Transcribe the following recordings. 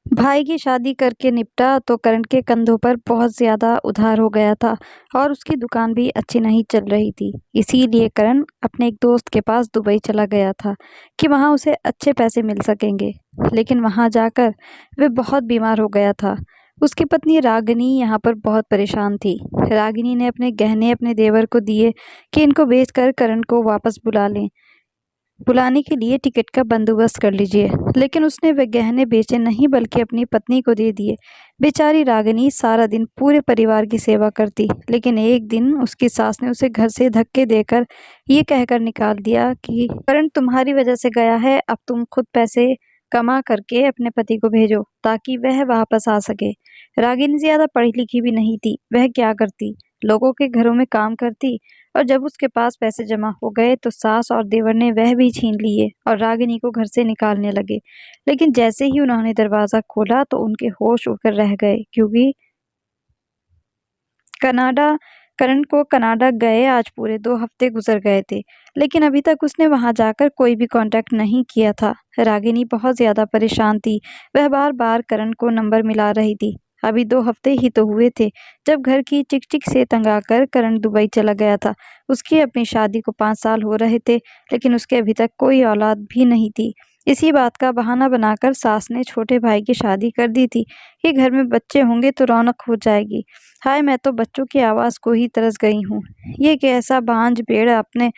भाई की शादी करके निपटा तो करण के कंधों पर बहुत ज़्यादा उधार हो गया था और उसकी दुकान भी अच्छी नहीं चल रही थी। इसीलिए करण अपने एक दोस्त के पास दुबई चला गया था कि वहाँ उसे अच्छे पैसे मिल सकेंगे। लेकिन वहाँ जाकर वे बहुत बीमार हो गया था। उसकी पत्नी रागिनी यहाँ पर बहुत परेशान थी। रागिनी ने अपने गहने अपने देवर को दिए कि इनको बेचकर करण को वापस बुलाने के लिए टिकट का बंदोबस्त कर लीजिए। लेकिन उसने वे गहने बेचे नहीं बल्कि अपनी पत्नी को दे दिए। बेचारी रागिनी सारा दिन पूरे परिवार की सेवा करती, लेकिन एक दिन उसकी सास ने उसे घर से धक्के देकर ये कहकर निकाल दिया कि करण तुम्हारी वजह से गया है, अब तुम खुद पैसे कमा करके अपने पति को भेजो ताकि वह वापस आ सके। रागिनी ज्यादा पढ़ी लिखी भी नहीं थी। वह क्या करती, लोगों के घरों में काम करती और जब उसके पास पैसे जमा हो गए तो सास और देवर ने वह भी छीन लिए और रागिनी को घर से निकालने लगे। लेकिन जैसे ही उन्होंने दरवाजा खोला तो उनके होश उड़कर रह गए, क्योंकि कनाडा करण को कनाडा गए आज पूरे 2 हफ्ते गुजर गए थे, लेकिन अभी तक उसने वहां जाकर कोई भी कांटेक्ट नहीं किया था। रागिनी बहुत ज्यादा परेशान थी। वह बार बार करण को नंबर मिला रही थी। अभी 2 हफ्ते ही तो हुए थे जब घर की चिक चिक से तंग आकर करण दुबई चला गया था। उसकी अपनी शादी को 5 साल हो रहे थे, लेकिन उसके अभी तक कोई औलाद भी नहीं थी। इसी बात का बहाना बनाकर सास ने छोटे भाई की शादी कर दी थी कि घर में बच्चे होंगे तो रौनक हो जाएगी। हाय, मैं तो बच्चों की आवाज़ को ही तरस गई हूँ। ये कैसा बांझ पेड़ अपने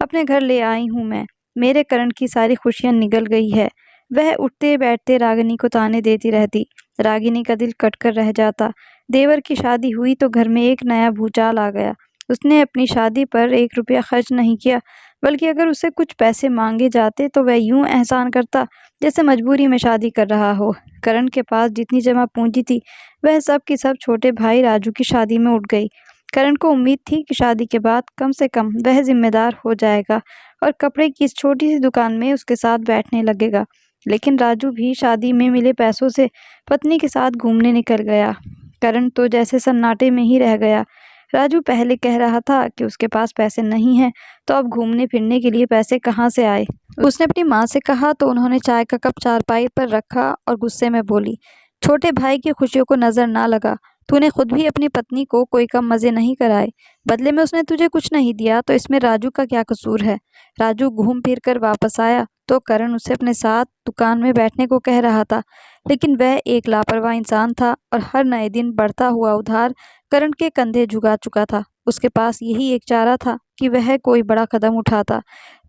अपने घर ले आई हूँ मैं। मेरे करण की सारी खुशियाँ निगल गई है। वह उठते बैठते रागिनी को ताने देती रहती। रागिनी का दिल कटकर रह जाता। देवर की शादी हुई तो घर में एक नया भूचाल आ गया। उसने अपनी शादी पर 1 रुपया खर्च नहीं किया, बल्कि अगर उसे कुछ पैसे मांगे जाते तो वह यूं एहसान करता जैसे मजबूरी में शादी कर रहा हो। करण के पास जितनी जमा पूंजी थी वह सब की सब छोटे भाई राजू की शादी में उठ गई। करण को उम्मीद थी कि शादी के बाद कम से कम वह जिम्मेदार हो जाएगा और कपड़े की इस छोटी सी दुकान में उसके साथ बैठने लगेगा। लेकिन राजू भी शादी में मिले पैसों से पत्नी के साथ घूमने निकल गया। करण तो जैसे सन्नाटे में ही रह गया। राजू पहले कह रहा था कि उसके पास पैसे नहीं हैं, तो अब घूमने फिरने के लिए पैसे कहाँ से आए। उसने अपनी माँ से कहा तो उन्होंने चाय का कप चारपाई पर रखा और गुस्से में बोली, छोटे भाई की खुशियों को नजर ना लगा। तूने खुद भी अपनी पत्नी को कोई कम मजे नहीं कराए। बदले में उसने तुझे कुछ नहीं दिया तो इसमें राजू का क्या कसूर है। राजू घूम फिर कर वापस आया तो करण उसे अपने साथ दुकान में बैठने को कह रहा था, लेकिन वह एक लापरवाह इंसान था और हर नए दिन बढ़ता हुआ उधार करण के कंधे झुका चुका था। उसके पास यही एक चारा था कि वह कोई बड़ा कदम उठाता।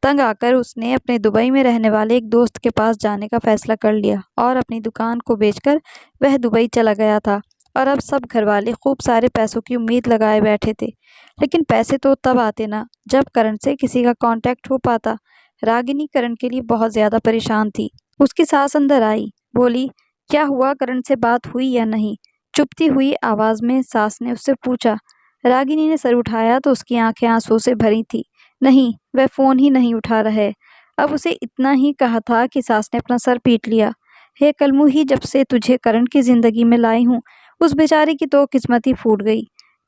तंग आकर उसने अपने दुबई में रहने वाले एक दोस्त के पास जाने का फैसला कर लिया और अपनी दुकान को बेचकर वह दुबई चला गया था। और अब सब घरवाले खूब सारे पैसों की उम्मीद लगाए बैठे थे, लेकिन पैसे तो तब आते ना जब करण से किसी का कांटेक्ट हो पाता। रागिनी करण के लिए बहुत ज्यादा परेशान थी। उसकी सास अंदर आई, बोली, क्या हुआ, करण से बात हुई या नहीं। चुपती हुई आवाज में सास ने उससे पूछा। रागिनी ने सर उठाया तो उसकी आंखें आंसू से भरी थी। नहीं, वह फोन ही नहीं उठा रहे। अब उसे इतना ही कहा था कि सास ने अपना सर पीट लिया। हे कलमू, ही जब से तुझे करण की जिंदगी में लाई हूँ उस बेचारी की तो किस्मत ही फूट गई।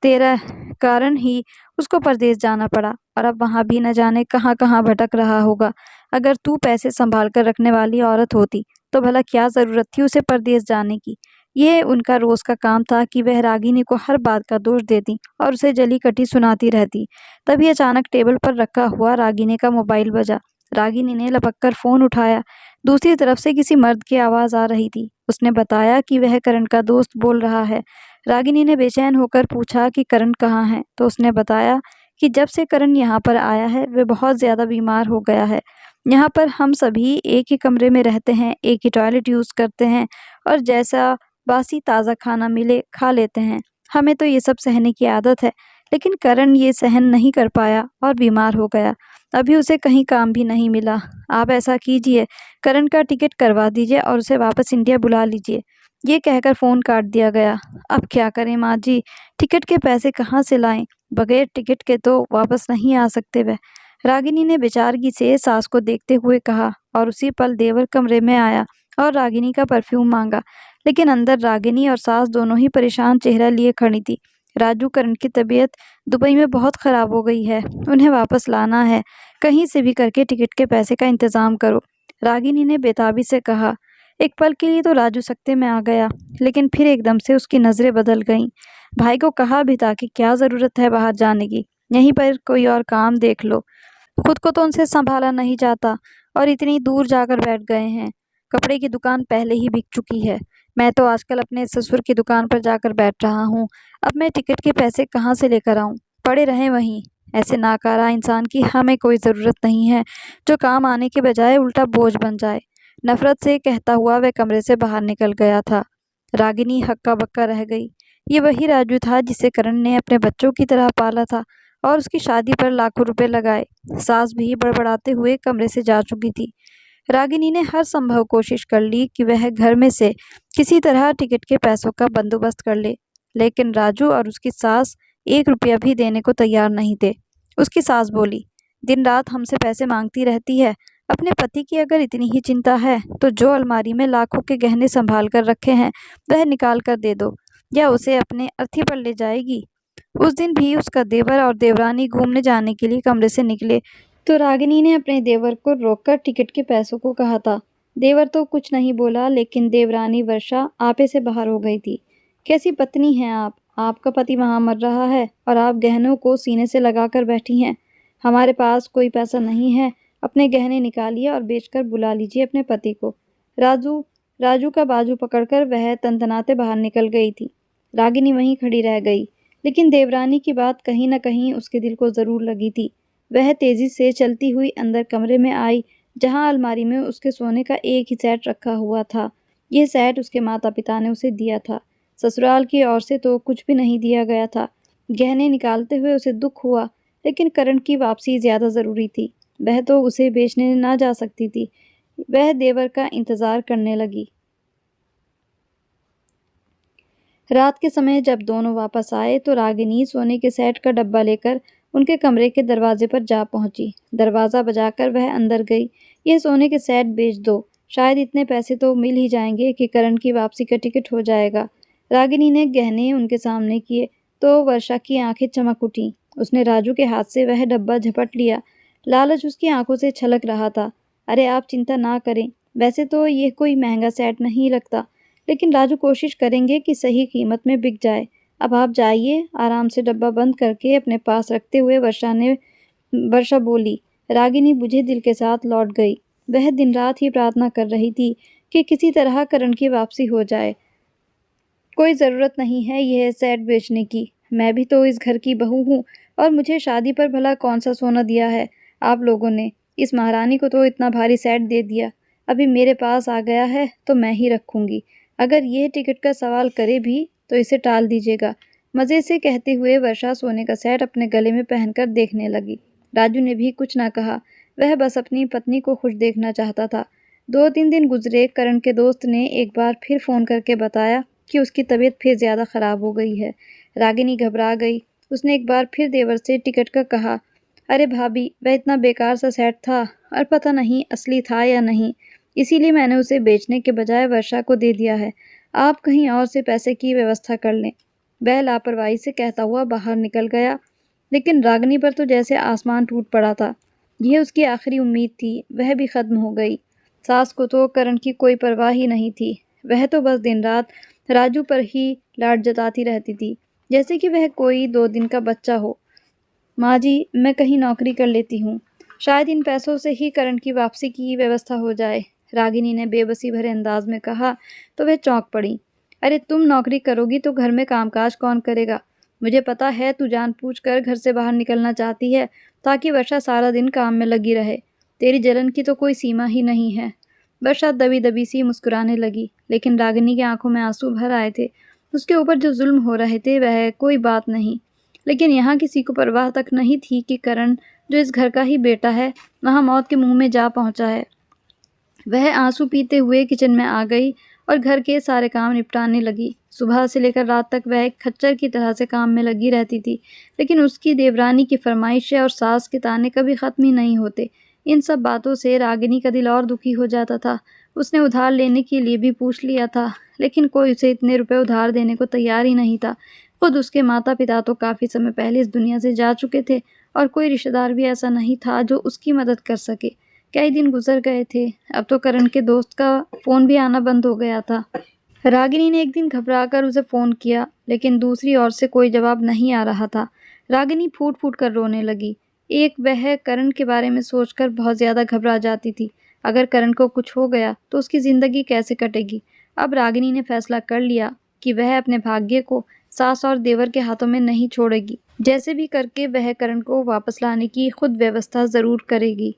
तेरा कारण ही उसको परदेश जाना पड़ा और अब वहां भी न जाने कहाँ कहाँ भटक रहा होगा। अगर तू पैसे संभाल कर रखने वाली औरत होती तो भला क्या जरूरत थी उसे परदेश जाने की। ये उनका रोज का काम था कि वह रागिनी को हर बात का दोष देती और उसे जली कटी सुनाती रहती। तभी अचानक टेबल पर रखा हुआ रागिनी का मोबाइल बजा। रागिनी ने लपक कर फोन उठाया। दूसरी तरफ से किसी मर्द की आवाज आ रही थी। उसने बताया कि वह करण का दोस्त बोल रहा है। रागिनी ने बेचैन होकर पूछा कि करण कहाँ है, तो उसने बताया कि जब से करण यहाँ पर आया है वह बहुत ज्यादा बीमार हो गया है। यहाँ पर हम सभी एक ही कमरे में रहते हैं, एक ही टॉयलेट यूज करते हैं और जैसा बासी ताज़ा खाना मिले खा लेते हैं। हमें तो ये सब सहने की आदत है, लेकिन करण ये सहन नहीं कर पाया और बीमार हो गया। अभी उसे कहीं काम भी नहीं मिला। आप ऐसा कीजिए, करण का टिकट करवा दीजिए और उसे वापस इंडिया बुला लीजिए। ये कहकर फ़ोन काट दिया गया। अब क्या करें माँ जी, टिकट के पैसे कहाँ से लाएं। बगैर टिकट के तो वापस नहीं आ सकते वह। रागिनी ने बेचारगी से सास को देखते हुए कहा और उसी पल देवर कमरे में आया और रागिनी का परफ्यूम मांगा। लेकिन अंदर रागिनी और सास दोनों ही परेशान चेहरा लिए खड़ी थी। राजू, करण की तबीयत दुबई में बहुत ख़राब हो गई है, उन्हें वापस लाना है। कहीं से भी करके टिकट के पैसे का इंतज़ाम करो। रागिनी ने बेताबी से कहा। एक पल के लिए तो राजू सकते में आ गया, लेकिन फिर एकदम से उसकी नज़रें बदल गईं। भाई को कहा भी था कि क्या ज़रूरत है बाहर जाने की, यहीं पर कोई और काम देख लो। खुद को तो उनसे संभाला नहीं जाता और इतनी दूर जाकर बैठ गए हैं। कपड़े की दुकान पहले ही बिक चुकी है। मैं तो आजकल अपने ससुर की दुकान पर जाकर बैठ रहा हूँ। अब मैं टिकट के पैसे कहाँ से लेकर आऊँ? पड़े रहें वहीं। ऐसे नाकारा इंसान की हमें कोई ज़रूरत नहीं है, जो काम आने के बजाय उल्टा बोझ बन जाए। नफरत से कहता हुआ वह कमरे से बाहर निकल गया था। रागिनी हक्का बक्का रह गई। ये वही राजू था जिसे करण ने अपने बच्चों की तरह पाला था और उसकी शादी पर लाखों रुपए लगाए। सास भी बड़बड़ाते हुए कमरे से जा चुकी थी। रागिनी ने हर संभव कोशिश कर ली कि वह घर में से किसी तरह टिकट के पैसों का बंदोबस्त कर ले, लेकिन राजू और उसकी सास 1 रुपया भी देने को तैयार नहीं थे। उसकी सास बोली, दिन रात हमसे पैसे मांगती रहती है। अपने पति की अगर इतनी ही चिंता है तो जो अलमारी में लाखों के गहने संभाल कर रखे हैं वह निकाल कर दे दो, या उसे अपने अर्थी पर ले जाएगी। उस दिन भी उसका देवर और देवरानी घूमने जाने के लिए कमरे से निकले तो रागिनी ने अपने देवर को रोककर टिकट के पैसों को कहा था। देवर तो कुछ नहीं बोला, लेकिन देवरानी वर्षा आपे से बाहर हो गई थी। कैसी पत्नी हैं आप? आपका पति वहां मर रहा है और आप गहनों को सीने से लगाकर बैठी हैं। हमारे पास कोई पैसा नहीं है, अपने गहने निकालिए और बेचकर बुला लीजिए अपने पति को। राजू राजू का बाजू पकड़कर वह तनतनाते बाहर निकल गई थी। रागिनी वहीं खड़ी रह गई, लेकिन देवरानी की बात कहीं न कहीं उसके दिल को ज़रूर लगी थी। वह तेज़ी से चलती हुई अंदर कमरे में आई, जहाँ अलमारी में उसके सोने का एक ही सेट रखा हुआ था। यह सेट उसके माता-पिता ने उसे दिया था। ससुराल की ओर से तो कुछ भी नहीं दिया गया था। गहने निकालते हुए उसे दुःख हुआ, लेकिन करण की वापसी ज़्यादा ज़रूरी थी। वह तो उसे बेचने ना जा सकती थी। वह देवर का इंतज़ार करने लगी। रात के समय जब दोनों वापस आए तो रागिनी सोने के सेट का डब्बा लेकर उनके कमरे के दरवाजे पर जा पहुंची। दरवाज़ा बजाकर वह अंदर गई। यह सोने के सेट बेच दो, शायद इतने पैसे तो मिल ही जाएंगे कि करण की वापसी का टिकट हो जाएगा। रागिनी ने गहने उनके सामने किए तो वर्षा की आंखें चमक उठीं। उसने राजू के हाथ से वह डब्बा झपट लिया। लालच उसकी आंखों से छलक रहा था। अरे आप चिंता ना करें, वैसे तो यह कोई महंगा सेट नहीं लगता, लेकिन राजू कोशिश करेंगे कि सही कीमत में बिक जाए। अब आप जाइए। आराम से डब्बा बंद करके अपने पास रखते हुए वर्षा बोली। रागिनी बुझे दिल के साथ लौट गई। वह दिन रात ही प्रार्थना कर रही थी कि किसी तरह करण की वापसी हो जाए। कोई ज़रूरत नहीं है यह सेट बेचने की। मैं भी तो इस घर की बहू हूँ और मुझे शादी पर भला कौन सा सोना दिया है आप लोगों ने। इस महारानी को तो इतना भारी सेट दे दिया। अभी मेरे पास आ गया है तो मैं ही रखूँगी। अगर यह टिकट का सवाल करे भी तो इसे टाल दीजिएगा। मज़े से कहते हुए वर्षा सोने का सेट अपने गले में पहनकर देखने लगी। राजू ने भी कुछ ना कहा। वह बस अपनी पत्नी को खुश देखना चाहता था। 2-3 दिन गुजरे। करण के दोस्त ने एक बार फिर फ़ोन करके बताया कि उसकी तबीयत फिर ज़्यादा ख़राब हो गई है। रागिनी घबरा गई। उसने एक बार फिर देवर से टिकट का कहा। अरे भाभी, वह इतना बेकार सा सेट था और पता नहीं असली था या नहीं, इसीलिए मैंने उसे बेचने के बजाय वर्षा को दे दिया है। आप कहीं और से पैसे की व्यवस्था कर लें। वह लापरवाही से कहता हुआ बाहर निकल गया, लेकिन रागिनी पर तो जैसे आसमान टूट पड़ा था। यह उसकी आखिरी उम्मीद थी, वह भी ख़त्म हो गई। सास को तो करण की कोई परवाह ही नहीं थी। वह तो बस दिन रात राजू पर ही लाड जताती रहती थी, जैसे कि वह कोई 2 दिन का बच्चा हो। माँ जी, मैं कहीं नौकरी कर लेती हूँ। शायद इन पैसों से ही करण की वापसी की व्यवस्था हो जाए। रागिनी ने बेबसी भरे अंदाज में कहा तो वह चौंक पड़ी। अरे तुम नौकरी करोगी तो घर में कामकाज कौन करेगा? मुझे पता है तू जानबूझकर घर से बाहर निकलना चाहती है ताकि वर्षा सारा दिन काम में लगी रहे। तेरी जलन की तो कोई सीमा ही नहीं है। वर्षा दबी दबी सी मुस्कुराने लगी, लेकिन रागिनी की आंखों में आंसू भर आए थे। उसके ऊपर जो जुल्म हो रहे थे वह कोई बात नहीं, लेकिन यहाँ किसी को परवाह तक नहीं थी कि करण, जो इस घर का ही बेटा है, वहाँ मौत के मुंह में जा पहुँचा है। वह आंसू पीते हुए किचन में आ गई और घर के सारे काम निपटाने लगी। सुबह से लेकर रात तक वह एक खच्चर की तरह से काम में लगी रहती थी, लेकिन उसकी देवरानी की फरमाइशें और सास के ताने कभी ख़त्म ही नहीं होते। इन सब बातों से रागिनी का दिल और दुखी हो जाता था। उसने उधार लेने के लिए भी पूछ लिया था, लेकिन कोई उसे इतने रुपए उधार देने को तैयार ही नहीं था। खुद उसके माता पिता तो काफ़ी समय पहले इस दुनिया से जा चुके थे और कोई रिश्तेदार भी ऐसा नहीं था जो उसकी मदद कर सके। कई दिन गुजर गए थे। अब तो करण के दोस्त का फ़ोन भी आना बंद हो गया था। रागिनी ने एक दिन घबराकर उसे फ़ोन किया, लेकिन दूसरी ओर से कोई जवाब नहीं आ रहा था। रागिनी फूट-फूट कर रोने लगी। एक वह करण के बारे में सोचकर बहुत ज़्यादा घबरा जाती थी। अगर करण को कुछ हो गया तो उसकी ज़िंदगी कैसे कटेगी? अब रागिनी ने फैसला कर लिया कि वह अपने भाग्य को सास और देवर के हाथों में नहीं छोड़ेगी। जैसे भी करके वह करण को वापस लाने की खुद व्यवस्था ज़रूर करेगी।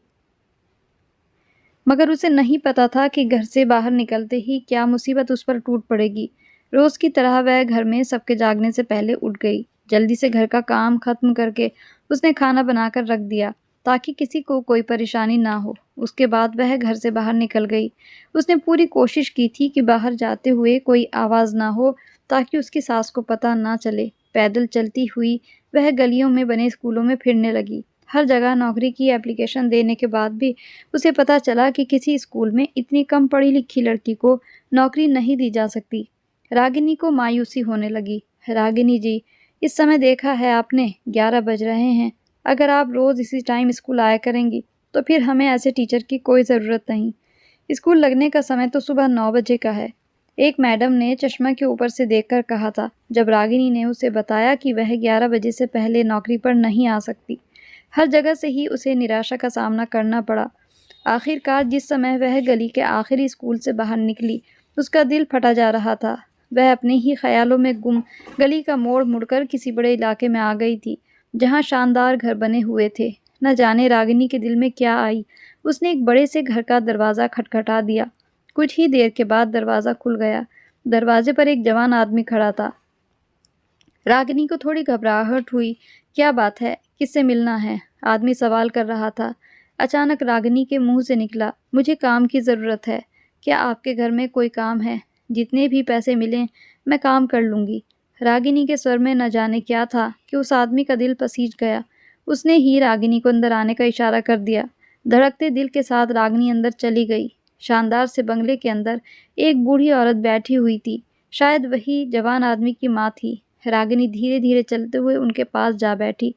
मगर उसे नहीं पता था कि घर से बाहर निकलते ही क्या मुसीबत उस पर टूट पड़ेगी। रोज़ की तरह वह घर में सबके जागने से पहले उठ गई। जल्दी से घर का काम खत्म करके उसने खाना बनाकर रख दिया, ताकि किसी को कोई परेशानी ना हो। उसके बाद वह घर से बाहर निकल गई। उसने पूरी कोशिश की थी कि बाहर जाते हुए कोई आवाज़ ना हो, ताकि उसकी सास को पता ना चले। पैदल चलती हुई वह गलियों में बने स्कूलों में फिरने लगी। हर जगह नौकरी की एप्लीकेशन देने के बाद भी उसे पता चला कि किसी स्कूल में इतनी कम पढ़ी लिखी लड़की को नौकरी नहीं दी जा सकती। रागिनी को मायूसी होने लगी। रागिनी जी, इस समय देखा है आपने, 11 बज रहे हैं। अगर आप रोज़ इसी टाइम स्कूल आया करेंगी तो फिर हमें ऐसे टीचर की कोई ज़रूरत नहीं। स्कूल लगने का समय तो सुबह 9 बजे का है, एक मैडम ने चश्मा के ऊपर से देखकर कहा था, जब रागिनी ने उसे बताया कि वह 11 बजे से पहले नौकरी पर नहीं आ सकती। हर जगह से ही उसे निराशा का सामना करना पड़ा। आखिरकार जिस समय वह गली के आखिरी स्कूल से बाहर निकली, उसका दिल फटा जा रहा था। वह अपने ही ख्यालों में गुम गली का मोड़ मुड़कर किसी बड़े इलाके में आ गई थी, जहाँ शानदार घर बने हुए थे। न जाने रागिनी के दिल में क्या आई, उसने एक बड़े से घर का दरवाज़ा खटखटा दिया। कुछ ही देर के बाद दरवाज़ा खुल गया। दरवाजे पर एक जवान आदमी खड़ा था। रागिनी को थोड़ी घबराहट हुई। क्या बात है, किससे मिलना है? आदमी सवाल कर रहा था। अचानक रागिनी के मुंह से निकला, मुझे काम की ज़रूरत है। क्या आपके घर में कोई काम है? जितने भी पैसे मिलें मैं काम कर लूँगी। रागिनी के स्वर में न जाने क्या था कि उस आदमी का दिल पसीज गया। उसने ही रागिनी को अंदर आने का इशारा कर दिया। धड़कते दिल के साथ रागिनी अंदर चली गई। शानदार से बंगले के अंदर एक बूढ़ी औरत बैठी हुई थी। शायद वही जवान आदमी की माँ थी। रागिनी धीरे धीरे चलते हुए उनके पास जा बैठी।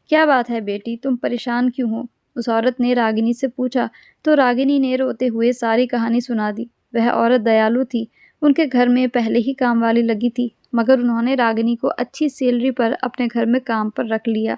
क्या बात है बेटी, तुम परेशान क्यों हो? उस औरत ने रागिनी से पूछा, तो रागिनी ने रोते हुए सारी कहानी सुना दी। वह औरत दयालु थी। उनके घर में पहले ही काम वाली लगी थी, मगर उन्होंने रागिनी को अच्छी सैलरी पर अपने घर में काम पर रख लिया।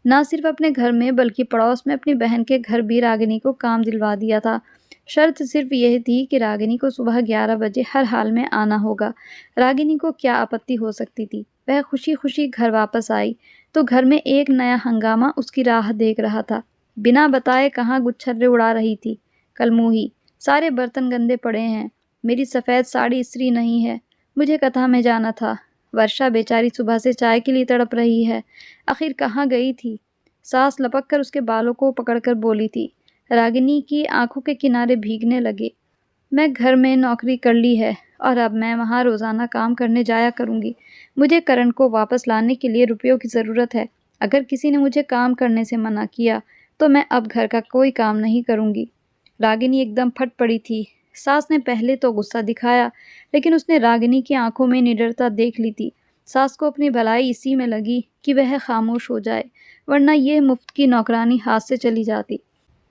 ना सिर्फ अपने घर में बल्कि पड़ोस में अपनी बहन के घर भी रागिनी को काम दिलवा दिया था। शर्त सिर्फ यह थी कि रागिनी को सुबह 11 बजे हर हाल में आना होगा। रागिनी को क्या आपत्ति हो सकती थी? वह खुशी-खुशी घर वापस आई तो घर में एक नया हंगामा उसकी राह देख रहा था। बिना बताए कहाँ गुच्छर्रे उड़ा रही थी। कलमूही, सारे बर्तन गंदे पड़े हैं। मेरी सफ़ेद साड़ी इस्त्री नहीं है। मुझे कथा में जाना था। वर्षा बेचारी सुबह से चाय के लिए तड़प रही है। आखिर कहाँ गई थी? सास लपक कर उसके बालों को पकड़कर बोली थी। रागिनी की आंखों के किनारे भीगने लगे। मैं घर में नौकरी कर ली है और अब मैं वहाँ रोज़ाना काम करने जाया करूँगी। मुझे करण को वापस लाने के लिए रुपयों की ज़रूरत है। अगर किसी ने मुझे काम करने से मना किया तो मैं अब घर का कोई काम नहीं करूँगी। रागिनी एकदम फट पड़ी थी। सास ने पहले तो गुस्सा दिखाया, लेकिन उसने रागिनी की आंखों में निडरता देख ली थी। सास को अपनी भलाई इसी में लगी कि वह खामोश हो जाए, वरना यह मुफ्त की नौकरानी हाथ से चली जाती।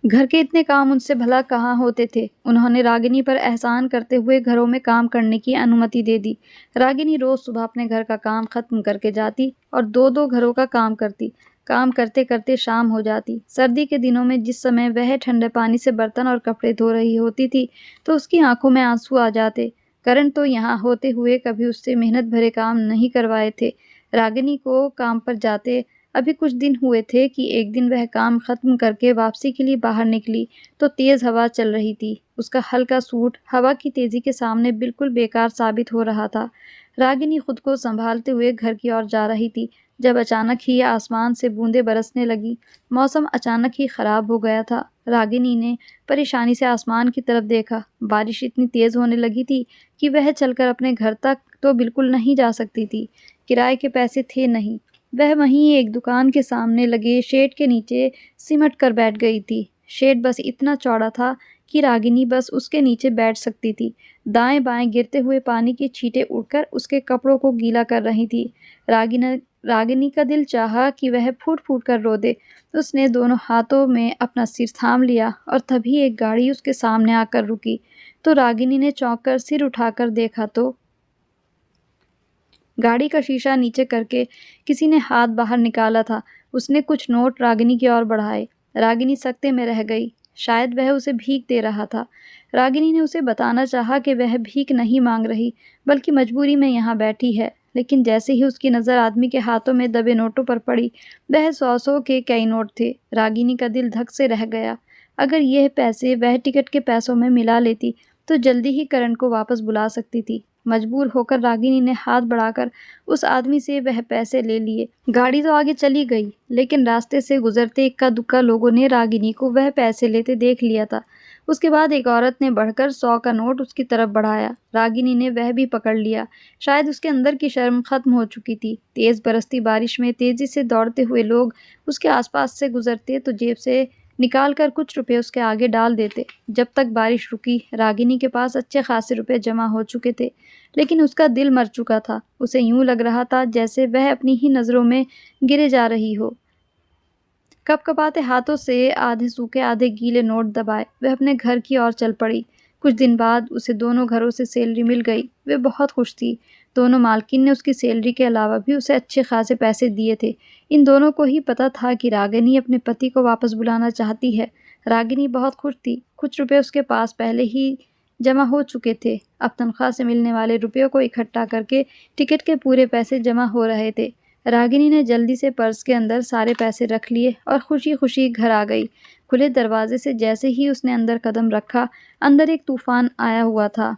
घर के इतने काम उनसे भला कहाँ होते थे। उन्होंने रागिनी पर एहसान करते हुए घरों में काम करने की अनुमति दे दी। रागिनी रोज़ सुबह अपने घर का काम खत्म करके जाती और दो दो घरों का काम करती। काम करते करते शाम हो जाती। सर्दी के दिनों में जिस समय वह ठंडे पानी से बर्तन और कपड़े धो रही होती थी तो उसकी आंखों में आंसू आ जाते। करण तो यहाँ होते हुए कभी उससे मेहनत भरे काम नहीं करवाए थे। रागिनी को काम पर जाते अभी कुछ दिन हुए थे कि एक दिन वह काम खत्म करके वापसी के लिए बाहर निकली तो तेज़ हवा चल रही थी। उसका हल्का सूट हवा की तेज़ी के सामने बिल्कुल बेकार साबित हो रहा था। रागिनी खुद को संभालते हुए घर की ओर जा रही थी जब अचानक ही आसमान से बूंदें बरसने लगी। मौसम अचानक ही ख़राब हो गया था। रागिनी ने परेशानी से आसमान की तरफ देखा। बारिश इतनी तेज़ होने लगी थी कि वह चलकर अपने घर तक तो बिल्कुल नहीं जा सकती थी। किराए के पैसे थे नहीं। वह वहीं एक दुकान के सामने लगे शेड के नीचे सिमट कर बैठ गई थी। शेड बस इतना चौड़ा था कि रागिनी बस उसके नीचे बैठ सकती थी। दाएं बाएं गिरते हुए पानी की छींटें उड़कर उसके कपड़ों को गीला कर रही थी। रागिनी रागिनी का दिल चाहा कि वह फूट फूट कर रो दे। उसने दोनों हाथों में अपना सिर थाम लिया और तभी एक गाड़ी उसके सामने आकर रुकी। तो रागिनी ने चौंक कर सिर उठाकर देखा तो गाड़ी का शीशा नीचे करके किसी ने हाथ बाहर निकाला था। उसने कुछ नोट रागिनी की ओर बढ़ाए। रागिनी सकते में रह गई। शायद वह उसे भीख दे रहा था। रागिनी ने उसे बताना चाहा कि वह भीख नहीं मांग रही, बल्कि मजबूरी में यहाँ बैठी है। लेकिन जैसे ही उसकी नज़र आदमी के हाथों में दबे नोटों पर पड़ी, वह 100-100 के कई नोट थे। रागिनी का दिल धक से रह गया। अगर यह पैसे वह टिकट के पैसों में मिला लेती, तो जल्दी ही करण को वापस बुला सकती थी। मजबूर होकर रागिनी ने हाथ बढ़ाकर उस आदमी से वह पैसे ले लिए। गाड़ी तो आगे चली गई, लेकिन रास्ते से गुजरते इक्का दुक्का लोगों ने रागिनी को वह पैसे लेते देख लिया था। उसके बाद एक औरत ने बढ़कर 100 का नोट उसकी तरफ बढ़ाया। रागिनी ने वह भी पकड़ लिया। शायद उसके अंदर की शर्म खत्म हो चुकी थी। तेज बरसती बारिश में तेजी से दौड़ते हुए लोग उसके आसपास से गुजरते तो जेब से निकाल कर कुछ रुपए उसके आगे डाल देते। जब तक बारिश रुकी, रागिनी के पास अच्छे खासे रुपए जमा हो चुके थे, लेकिन उसका दिल मर चुका था। उसे यूं लग रहा था जैसे वह अपनी ही नज़रों में गिरे जा रही हो। कपकपाते हाथों से आधे सूखे आधे गीले नोट दबाए वह अपने घर की ओर चल पड़ी। कुछ दिन बाद उसे दोनों घरों से सैलरी मिल गई। वे बहुत खुश थी। दोनों मालकिन ने उसकी सैलरी के अलावा भी उसे अच्छे खासे पैसे दिए थे। इन दोनों को ही पता था कि रागिनी अपने पति को वापस बुलाना चाहती है। रागिनी बहुत खुश थी। कुछ रुपए उसके पास पहले ही जमा हो चुके थे। अब तनख्वाह से मिलने वाले रुपयों को इकट्ठा करके टिकट के पूरे पैसे जमा हो रहे थे। रागिनी ने जल्दी से पर्स के अंदर सारे पैसे रख लिए और खुशी-खुशी घर आ गई। खुले दरवाजे से जैसे ही उसने अंदर कदम रखा, अंदर एक तूफान आया हुआ था।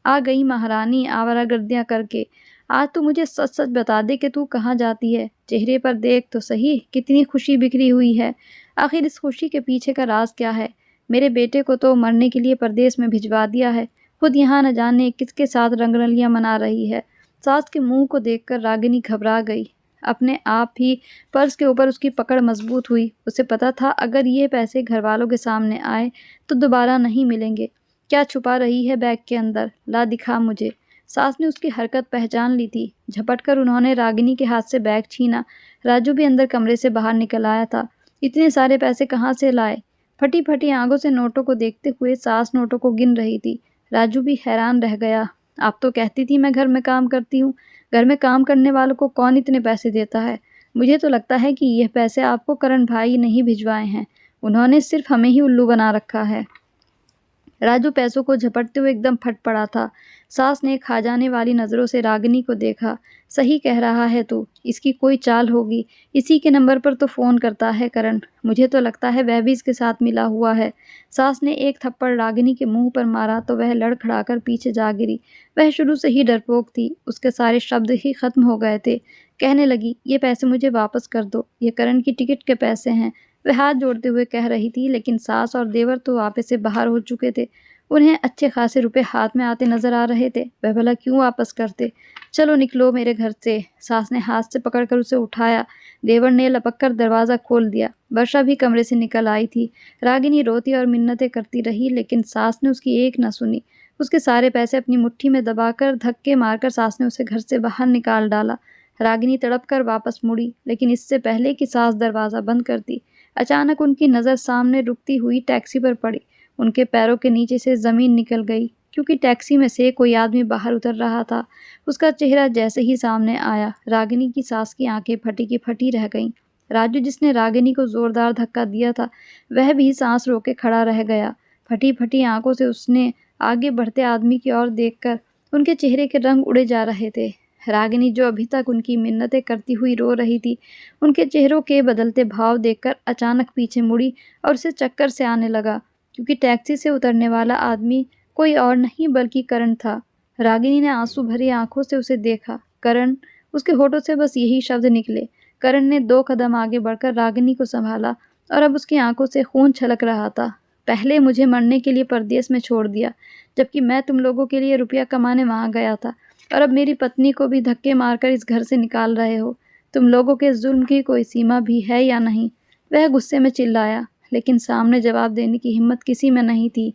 "आ गई महारानी आवारागर्दियाँ करके। आज तू मुझे सच-सच बता दे कि तू कहाँ जाती है? चेहरे पर देख तो सही, कितनी खुशी बिखरी हुई है। आखिर इस खुशी के पीछे का राज क्या है? मेरे बेटे को तो मरने के लिए परदेस में भिजवा दिया है। खुद यहाँ न जाने किसके साथ रंगरलियाँ मना रही है।" सास के मुँह को देखकर रागिनी घबरा गई। अपने आप ही पर्स के ऊपर उसकी पकड़ मजबूत हुई। उसे पता था अगर ये पैसे घरवालों के सामने आए तो दोबारा नहीं मिलेंगे। क्या छुपा रही है बैग के अंदर? ला दिखा मुझे। सास ने उसकी हरकत पहचान ली थी। झपटकर उन्होंने रागिनी के हाथ से बैग छीना। राजू भी अंदर कमरे से बाहर निकल आया था। इतने सारे पैसे कहाँ से लाए? फटी फटी आंखों से नोटों को देखते हुए सास नोटों को गिन रही थी। राजू भी हैरान रह गया। आप तो कहती थी मैं घर में काम करती हूँ। घर में काम करने वालों को कौन इतने पैसे देता है? मुझे तो लगता है कि यह पैसे आपको करण भाई ने ही भिजवाए हैं। उन्होंने सिर्फ हमें ही उल्लू बना रखा है। राजू पैसों को झपटते हुए एकदम फट पड़ा था। सास ने खा जाने वाली नज़रों से रागिनी को देखा। सही कह रहा है तू, इसकी कोई चाल होगी। इसी के नंबर पर तो फ़ोन करता है करण। मुझे तो लगता है वह भी इसके साथ मिला हुआ है। सास ने एक थप्पड़ रागिनी के मुंह पर मारा तो वह लड़खड़ाकर पीछे जा गिरी। वह शुरू से ही डरपोक थी। उसके सारे शब्द ही खत्म हो गए थे। कहने लगी, ये पैसे मुझे वापस कर दो। ये करण की टिकट के पैसे हैं। वह हाथ जोड़ते हुए कह रही थी, लेकिन सास और देवर तो आपे से बाहर हो चुके थे। उन्हें अच्छे खासे रुपए हाथ में आते नजर आ रहे थे। वह भला क्यों वापस करते? चलो निकलो मेरे घर से। सास ने हाथ से पकड़कर उसे उठाया। देवर ने लपक कर दरवाज़ा खोल दिया। वर्षा भी कमरे से निकल आई थी। रागिनी रोती और मिन्नतें करती रही, लेकिन सास ने उसकी एक न सुनी। उसके सारे पैसे अपनी मुट्ठी में दबाकर धक्के मारकर सास ने उसे घर से बाहर निकाल डाला। रागिनी तड़प कर वापस मुड़ी, लेकिन इससे पहले कि सास दरवाज़ा बंद करती, अचानक उनकी नज़र सामने रुकती हुई टैक्सी पर पड़ी। उनके पैरों के नीचे से ज़मीन निकल गई, क्योंकि टैक्सी में से कोई आदमी बाहर उतर रहा था। उसका चेहरा जैसे ही सामने आया, रागिनी की सास की आंखें फटी की फटी रह गईं। राजू, जिसने रागिनी को ज़ोरदार धक्का दिया था, वह भी सांस रोके खड़ा रह गया। फटी फटी आंखों से उसने आगे बढ़ते आदमी की ओर देखकर उनके चेहरे के रंग उड़े जा रहे थे। रागिनी, जो अभी तक उनकी मिन्नतें करती हुई रो रही थी, उनके चेहरों के बदलते भाव देखकर अचानक पीछे मुड़ी और उसे चक्कर से आने लगा, क्योंकि टैक्सी से उतरने वाला आदमी कोई और नहीं बल्कि करण था। रागिनी ने आंसू भरी आंखों से उसे देखा। करण! उसके होठों से बस यही शब्द निकले। करण ने 2 कदम आगे बढ़कर रागिनी को संभाला और अब उसकी आंखों से खून छलक रहा था। पहले मुझे मरने के लिए परदेस में छोड़ दिया, जबकि मैं तुम लोगों के लिए रुपया कमाने वहाँ गया था, और अब मेरी पत्नी को भी धक्के मारकर इस घर से निकाल रहे हो। तुम लोगों के जुल्म की कोई सीमा भी है या नहीं? वह गुस्से में चिल्लाया, लेकिन सामने जवाब देने की हिम्मत किसी में नहीं थी।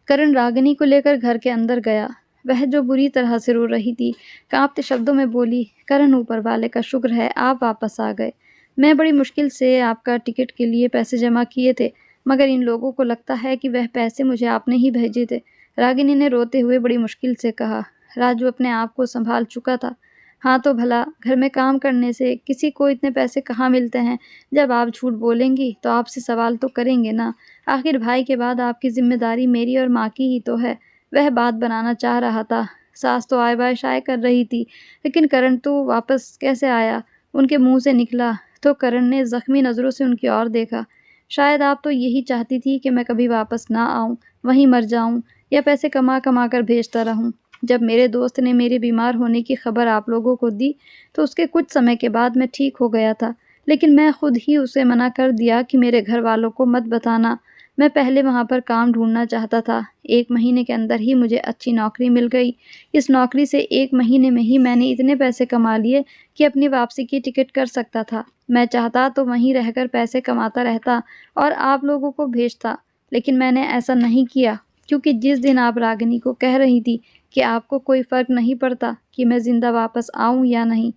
करण रागिनी को लेकर घर के अंदर गया। वह जो बुरी तरह से रो रही थी, काँपते शब्दों में बोली, "करण, ऊपर वाले का शुक्र है आप वापस आ गए। मैं बड़ी मुश्किल से आपका टिकट के लिए पैसे जमा किए थे, मगर इन लोगों को लगता है कि वह पैसे मुझे आपने ही भेजे थे।" रागिनी ने रोते हुए बड़ी मुश्किल से कहा। राजू अपने आप को सँभाल चुका था। हाँ तो भला, घर में काम करने से किसी को इतने पैसे कहाँ मिलते हैं? जब आप झूठ बोलेंगी तो आपसे सवाल तो करेंगे ना। आखिर भाई के बाद आपकी ज़िम्मेदारी मेरी और माँ की ही तो है। वह बात बनाना चाह रहा था। सास तो आय-बाय शाय कर रही थी, लेकिन करण तो वापस कैसे आया? उनके मुँह से निकला तो करण ने ज़ख्मी नज़रों से उनकी ओर देखा। शायद आप तो यही चाहती थी कि मैं कभी वापस ना आऊँ, वहीं मर जाऊँ या पैसे कमा-कमा कर भेजता रहूँ। जब मेरे दोस्त ने मेरे बीमार होने की खबर आप लोगों को दी, तो उसके कुछ समय के बाद मैं ठीक हो गया था। लेकिन मैं खुद ही उसे मना कर दिया कि मेरे घरवालों को मत बताना। मैं पहले वहाँ पर काम ढूँढना चाहता था। 1 महीने के अंदर ही मुझे अच्छी नौकरी मिल गई। इस नौकरी से 1 महीने में ही मैंने इतने पैसे कमा लिए कि अपनी वापसी की टिकट कर सकता था। मैं चाहता तो वहीं रहकर पैसे कमाता रहता और आप लोगों को भेजता, लेकिन मैंने ऐसा नहीं किया, क्योंकि जिस दिन आप रागिनी को कह रही थी कि आपको कोई फ़र्क नहीं पड़ता कि मैं ज़िंदा वापस आऊँ या नहीं,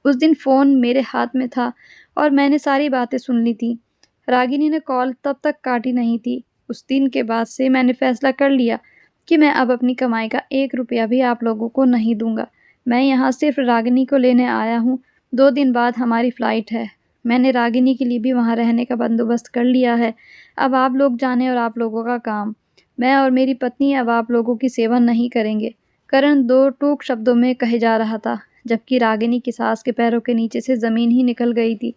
उस दिन फ़ोन मेरे हाथ में था और मैंने सारी बातें सुन ली थीं। रागिनी ने कॉल तब तक काटी नहीं थी। उस दिन के बाद से मैंने फ़ैसला कर लिया कि मैं अब अपनी कमाई का 1 रुपया भी आप लोगों को नहीं दूँगा। मैं यहाँ सिर्फ़ रागिनी को लेने आया हूँ। 2 दिन बाद हमारी फ़्लाइट है। मैंने रागिनी के लिए भी वहाँ रहने का बंदोबस्त कर लिया है। अब आप लोग जानें और आप लोगों का काम। मैं और मेरी पत्नी अब आप लोगों की सेवा नहीं करेंगे। करण 2 टूक शब्दों में कहे जा रहा था, जबकि रागिनी की सास के पैरों के नीचे से ज़मीन ही निकल गई थी।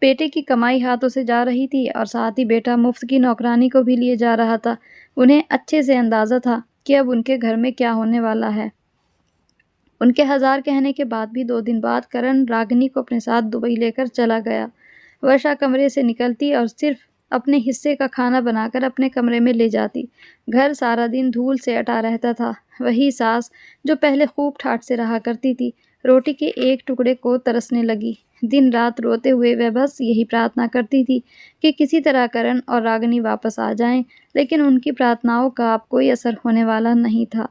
बेटे की कमाई हाथों से जा रही थी और साथ ही बेटा मुफ्त की नौकरानी को भी लिए जा रहा था। उन्हें अच्छे से अंदाज़ा था कि अब उनके घर में क्या होने वाला है। उनके हज़ार कहने के बाद भी 2 दिन बाद करण रागिनी को अपने साथ दुबई लेकर चला गया। वर्षा कमरे से निकलती और सिर्फ़ अपने हिस्से का खाना बनाकर अपने कमरे में ले जाती। घर सारा दिन धूल से अटा रहता था। वही सास जो पहले खूब ठाठ से रहा करती थी, रोटी के एक टुकड़े को तरसने लगी। दिन-रात रोते हुए वह बस यही प्रार्थना करती थी कि किसी तरह करण और रागिनी वापस आ जाएँ, लेकिन उनकी प्रार्थनाओं का अब कोई असर होने वाला नहीं था।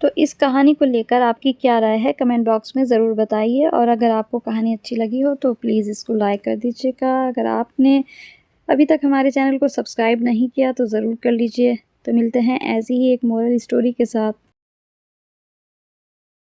तो इस कहानी को लेकर आपकी क्या राय है, कमेंट बॉक्स में ज़रूर बताइए और अगर आपको कहानी अच्छी लगी हो तो प्लीज़ इसको लाइक कर दीजिएगा। अगर आपने अभी तक हमारे चैनल को सब्सक्राइब नहीं किया तो ज़रूर कर लीजिए। तो मिलते हैं ऐसी ही एक मोरल स्टोरी के साथ।